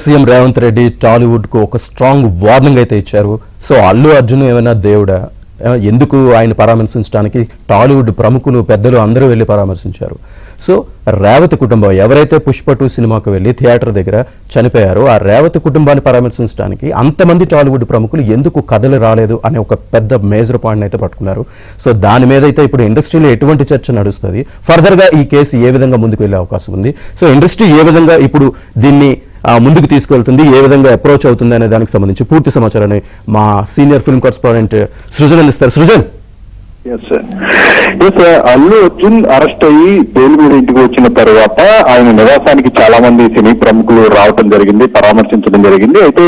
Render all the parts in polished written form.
CM Revanth Reddy Tollywood కు ఒక strong warning అయితే ఇచ్చారు. సో అల్లు అర్జున్ ఏమైనా దేవుడా, ఎందుకు ఆయన పరామర్శించడానికి టాలీవుడ్ ప్రముఖులు పెద్దలు అందరూ వెళ్ళి పరామర్శించారు. సో రేవతి కుటుంబం ఎవరైతే పుష్ప 2 సినిమాకు వెళ్ళి థియేటర్ దగ్గర చనిపోయారో ఆ రేవతి కుటుంబాన్ని పరామర్శించడానికి అంతమంది టాలీవుడ్ ప్రముఖులు ఎందుకు కథలు రాలేదు అనే ఒక పెద్ద మేజర్ పాయింట్ అయితే పట్టుకున్నారు. సో దాని మీద అయితే ఇప్పుడు ఇండస్ట్రీలో ఎటువంటి చర్చ నడుస్తుంది, ఫర్దర్ గా ఈ కేసు ఏ విధంగా ముందుకు వెళ్ళే అవకాశం ఉంది, సో ఇండస్ట్రీ ఏ విధంగా ఇప్పుడు దీన్ని ముందుకు తీసుకెళ్తుంది, ఏ విధంగా అప్రోచ్ అవుతుంది అనే దానికి సంబంధించి పూర్తి సమాచారాన్ని మా సీనియర్ ఫిల్మ్ కరెస్పాండెంట్ సృజన్ అందిస్తారు. సృజన్. అల్లు అర్జున్ అరెస్ట్ అయ్యి బెయిల్ మీద ఇంటికి వచ్చిన తర్వాత ఆయన నివాసానికి చాలా మంది సినీ ప్రముఖులు రావడం జరిగింది, పరామర్శించడం జరిగింది. అయితే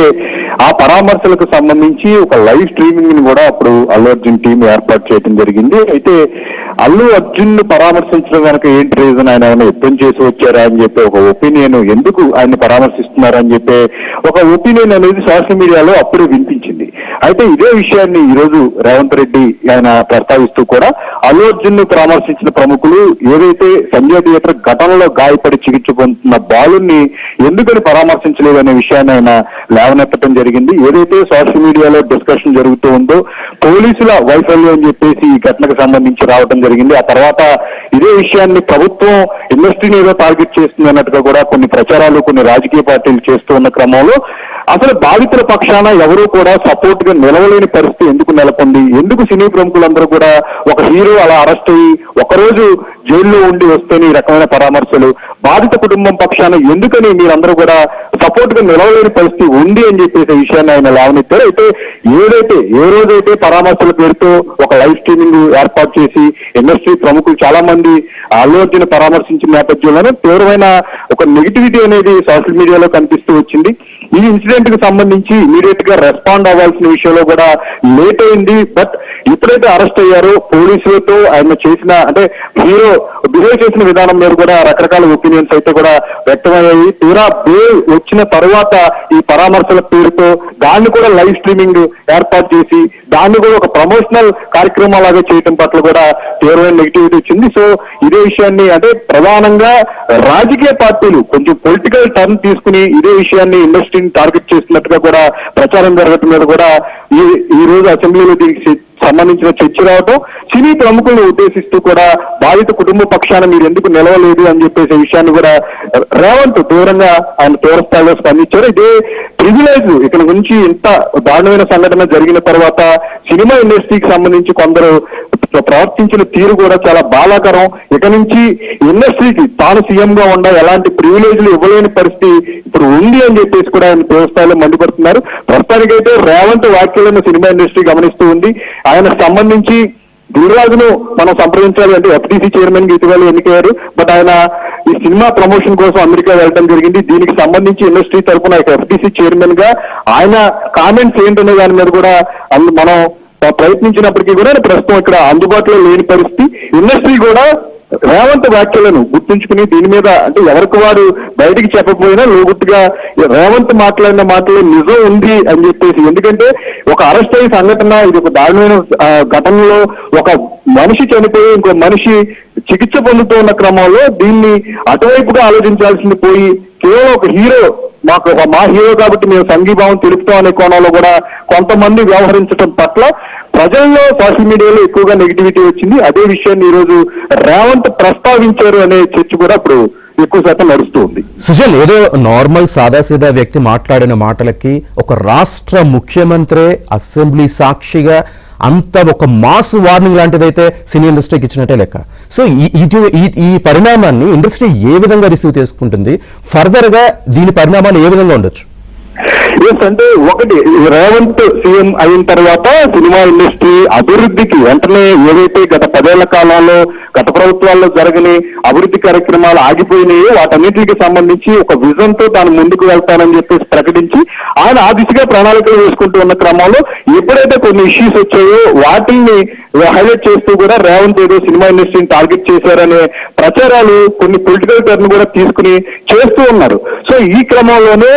ఆ పరామర్శలకు సంబంధించి ఒక లైవ్ స్ట్రీమింగ్ ని కూడా అప్పుడు అల్లు అర్జున్ టీం ఏర్పాటు చేయడం జరిగింది. అయితే అల్లు అర్జున్ ను పరామర్శించడం కనుక ఏంటి రీజన్, ఆయన ఏమైనా యుద్ధం చేసి వచ్చారా అని చెప్పి ఒక ఒపీనియన్, ఎందుకు ఆయన పరామర్శిస్తున్నారని చెప్పి ఒక ఒపీనియన్ అనేది సోషల్ మీడియాలో అప్పుడే వినిపించింది. అయితే ఇదే విషయాన్ని ఈ రోజు రేవంత్ రెడ్డి ఆయన ప్రస్తావిస్తూ కూడా అల్లు అర్జున్ ను పరామర్శించిన ప్రముఖులు ఏదైతే సంజయ్ థియేటర్ ఘటనలో గాయపడి చికిత్స పొందుతున్న బాలుని ఎందుకని పరామర్శించలేదు అనే విషయాన్ని ఆయన లేవనెత్తడం జరిగింది. ఏదైతే సోషల్ మీడియాలో డిస్కషన్ జరుగుతూ ఉందో పోలీసుల వైఫల్యం అని చెప్పేసి ఈ ఘటనకు సంబంధించి రావడం జరిగింది. ఆ తర్వాత ఇదే విషయాన్ని ప్రభుత్వం ఇండస్ట్రీని ఏదో టార్గెట్ చేస్తుంది అన్నట్టుగా కూడా కొన్ని ప్రచారాలు కొన్ని రాజకీయ పార్టీలు చేస్తూ ఉన్న క్రమంలో అసలు బాధితుల పక్షాన ఎవరూ కూడా సపోర్ట్ గా నిలవలేని పరిస్థితి ఎందుకు నెలకొంది, ఎందుకు సినీ ప్రముఖులందరూ కూడా ఒక హీరో అలా అరెస్ట్ అయ్యి ఒకరోజు జైల్లో ఉండి వస్తేనే ఈ రకమైన పరామర్శలు, బాధిత కుటుంబం పక్షాన ఎందుకని మీరందరూ కూడా సపోర్ట్ గా నిలవలేని పరిస్థితి ఉంది అని చెప్పేసి విషయాన్ని ఆయన లేవనెత్తారు. అయితే ఏ రోజైతే పరామర్శల పేరుతో ఒక లైవ్ స్ట్రీమింగ్ ఏర్పాటు చేసి ఇండస్ట్రీ ప్రముఖులు చాలా మంది అల్లు అర్జున్ పరామర్శించిన నేపథ్యంలోనే తీవ్రమైన ఒక నెగిటివిటీ అనేది సోషల్ మీడియాలో కనిపిస్తూ వచ్చింది. ఈ ఇన్సిడెంట్ కి సంబంధించి ఇమీడియట్ గా రెస్పాండ్ అవ్వాల్సిన విషయంలో కూడా లేట్ అయింది. బట్ ఎప్పుడైతే అరెస్ట్ అయ్యారో పోలీసులతో ఆయన చేసిన అంటే హీరో బిహేవ్ చేసిన విధానం మీద కూడా రకరకాల ఒపీనియన్స్ అయితే కూడా వ్యక్తమయ్యాయి. తీరా బెయిల్ వచ్చిన తర్వాత ఈ పరామర్శల పేరుతో దాన్ని కూడా లైవ్ స్ట్రీమింగ్ ఏర్పాటు చేసి దాన్ని కూడా ఒక ప్రమోషనల్ కార్యక్రమం లాగా చేయడం పట్ల కూడా తీవ్రమైన నెగిటివిటీ వచ్చింది. సో ఇదే విషయాన్ని అంటే ప్రధానంగా రాజకీయ పార్టీలు కొంచెం పొలిటికల్ టర్న్ తీసుకుని ఇదే విషయాన్ని ఇండస్ట్రీని టార్గెట్ చేస్తున్నట్టుగా కూడా ప్రచారం జరగటం మీద కూడా ఈ రోజు అసెంబ్లీలో దీనికి సంబంధించిన చర్చ రావటం, సినీ ప్రముఖులను ఉద్దేశిస్తూ కూడా బాధిత కుటుంబ పక్షాన మీరు ఎందుకు నిలవలేదు అని చెప్పేసి విషయాన్ని కూడా రేవంత్ తీవ్రంగా ఆయన తీవ్రస్థాయిలో స్పందించారు. ఇదే ప్రివిలేజ్ ఇక్కడ నుంచి ఇంత దారుణమైన సంఘటన జరిగిన తర్వాత సినిమా ఇండస్ట్రీకి సంబంధించి కొందరు ప్రవర్తించిన తీరు కూడా చాలా బాధాకరం. ఇక నుంచి ఇండస్ట్రీకి తాను సీఎం గా ఉండ ఎలాంటి ప్రివిలేజ్లు ఇవ్వలేని పరిస్థితి ఇప్పుడు ఉంది అని చెప్పేసి కూడా ఆయన తీవ్రస్థాయిలో మండిపడుతున్నారు. ప్రస్తుతానికైతే రేవంత్ వ్యాఖ్యలను సినిమా ఇండస్ట్రీ గమనిస్తూ ఉంది. ఆయనకు సంబంధించి దిల్రాజును మనం సంప్రదించాలి అంటే ఎఫ్టీసీ చైర్మన్ గా ఇటీవల ఎన్నికయ్యారు. బట్ ఆయన ఈ సినిమా ప్రమోషన్ కోసం అమెరికా వెళ్ళడం జరిగింది. దీనికి సంబంధించి ఇండస్ట్రీ తరఫున ఎఫ్టీసీ చైర్మన్ గా ఆయన కామెంట్స్ ఏంటనే దాని మీద కూడా మనం ప్రయత్నించినప్పటికీ కూడా ప్రస్తుతం ఇక్కడ అందుబాటులో లేని పరిస్థితి. ఇండస్ట్రీ కూడా రేవంత్ వ్యాఖ్యలను గుర్తుంచుకుని దీని మీద అంటే ఎవరికి వారు బయటికి చెప్పకపోయినా లోగుట్టుగా రేవంత్ మాట్లాడిన మాటలో నిజం ఉంది అని చెప్పేసి, ఎందుకంటే ఒక అరెస్ట్ అయ్యే సంఘటన ఇది ఒక దారుణమైన ఘటనలో ఒక మనిషి చనిపోయి ఇంకో మనిషి చికిత్స పొందుతూ ఉన్న క్రమంలో దీన్ని అటువైపుగా ఆలోచించాల్సింది పోయి కేవలం ఒక హీరో మా హీరో కాబట్టి మేము సంఘీభావం తెలుపుతాం అనే కోణంలో కూడా కొంతమంది వ్యవహరించడం పట్ల ప్రజల్లో సోషల్ మీడియాలో ఎక్కువగా నెగిటివిటీ వచ్చింది. అదే విషయాన్ని ఈ రోజు రేవంత్ ప్రస్తావించారు అనే చర్చ కూడా ఇప్పుడు ఎక్కువ శాతం నడుస్తూ ఉంది. సుజన్, ఏదో నార్మల్ సాదాసీదా వ్యక్తి మాట్లాడిన మాటలకి ఒక రాష్ట్ర ముఖ్యమంత్రి అసెంబ్లీ సాక్షిగా అంత ఒక మాస్ వార్నింగ్ లాంటిదైతే సినీ ఇండస్ట్రీకి ఇచ్చినట్టే లెక్క. సో ఈ పరిణామాన్ని ఇండస్ట్రీ ఏ విధంగా రిసీవ్ చేసుకుంటుంది, ఫర్దర్ గా దీని పరిణామాలు ఏ విధంగా ఉండొచ్చు? అంటే ఒకటి, రేవంత్ సీఎం అయిన తర్వాత సినిమా ఇండస్ట్రీ అభివృద్ధికి వెంటనే ఏదైతే గత 10 ఏళ్ల కాలంలో గత ప్రభుత్వాల్లో జరగని అభివృద్ధి కార్యక్రమాలు ఆగిపోయినాయో వాటన్నిటికి సంబంధించి ఒక విజన్ తో తాను ముందుకు వెళ్తానని చెప్పేసి ప్రకటించి ఆయన ఆ దిశగా ప్రణాళికలు వేసుకుంటూ ఉన్న క్రమంలో ఎప్పుడైతే కొన్ని ఇష్యూస్ వచ్చాయో వాటిని హైలైట్ చేస్తూ కూడా రేవంత్ ఏదో సినిమా ఇండస్ట్రీని టార్గెట్ చేశారనే ప్రచారాలు కొన్ని పొలిటికల్ టర్న్ కూడా తీసుకుని చేస్తూ ఉన్నారు. సో ఈ క్రమంలోనే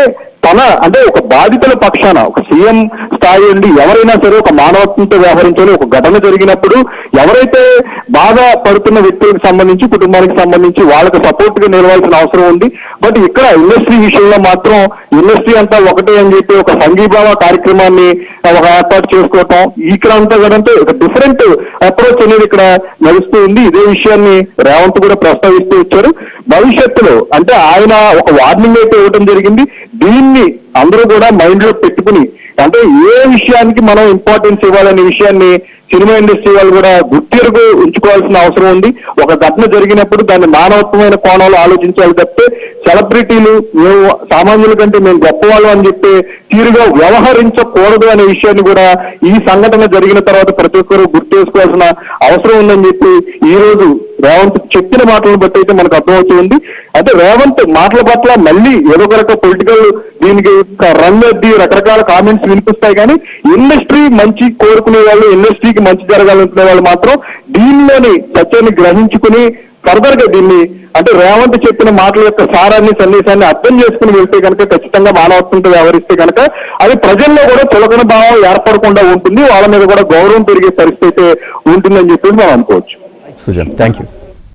అంటే ఒక బాధితుల పక్షాన ఒక సీఎం స్థాయి నుండి ఎవరైనా సరే ఒక మానవత్వంతో వ్యవహరించాలి. ఒక ఘటన జరిగినప్పుడు ఎవరైతే బాధ పడుతున్న వ్యక్తులకు సంబంధించి కుటుంబానికి సంబంధించి వాళ్ళకి సపోర్ట్ గా నిలవాల్సిన అవసరం ఉంది. బట్ ఇక్కడ ఇండస్ట్రీ విషయంలో మాత్రం ఇండస్ట్రీ అంతా ఒకటే అని చెప్పి ఒక సంఘీభావ కార్యక్రమాన్ని ఒక ఏర్పాటు చేసుకోవటం ఇక్కడ అంతా కూడా ఒక డిఫరెంట్ అప్రోచ్ అనేది ఇక్కడ నడుస్తూ ఉంది. ఇదే విషయాన్ని రేవంత్ కూడా ప్రస్తావిస్తూ వచ్చారు. భవిష్యత్తులో అంటే ఆయన ఒక వార్నింగ్ అయితే ఇవ్వడం జరిగింది. దీన్ని అందరూ కూడా మైండ్ లో పెట్టుకుని అంటే ఏ విషయానికి మనం ఇంపార్టెన్స్ ఇవ్వాలనే విషయాన్ని సినిమా ఇండస్ట్రీ వాళ్ళు కూడా గుర్తిరుగు ఉంచుకోవాల్సిన అవసరం ఉంది. ఒక ఘటన జరిగినప్పుడు దాన్ని మానవత్వమైన కోణంలో ఆలోచించాలి తప్పితే సెలబ్రిటీలు మేము సామాన్యుల కంటే మేము గొప్పవాళ్ళం అని చెప్పి తీరుగా వ్యవహరించకూడదు అనే విషయాన్ని కూడా ఈ సంఘటన జరిగిన తర్వాత ప్రతి ఒక్కరూ గుర్తు చేసుకోవాల్సిన అవసరం ఉందని చెప్పి ఈ రోజు రేవంత్ చెప్పిన మాటలను బట్టి అయితే మనకు అర్థమవుతుంది. అంటే రేవంత్ మాటల పట్ల మళ్ళీ ఏదో ఒక రక పొలిటికల్ దీనికి రంగు అద్ది రకరకాల కామెంట్స్ వినిపిస్తాయి. కానీ ఇండస్ట్రీ మంచి కోరుకునే వాళ్ళు, ఇండస్ట్రీకి మంచి జరగాలనుకునే వాళ్ళు మాత్రం దీనిలోని సత్యాన్ని గ్రహించుకుని ఫర్దర్ గా దీన్ని అంటే రేవంత్ చెప్పిన మాటల యొక్క సారాన్ని సందేశాన్ని అర్థం చేసుకుని వెళ్తే కనుక ఖచ్చితంగా మానవత్వంతో వ్యవహరిస్తే కనుక అది ప్రజల్లో కూడా చులకన భావం ఏర్పడకుండా ఉంటుంది. వాళ్ళ మీద కూడా గౌరవం పెరిగే పరిస్థితి అయితే ఉంటుందని చెప్పి మనం అనుకోవచ్చు. Sujan, thank you.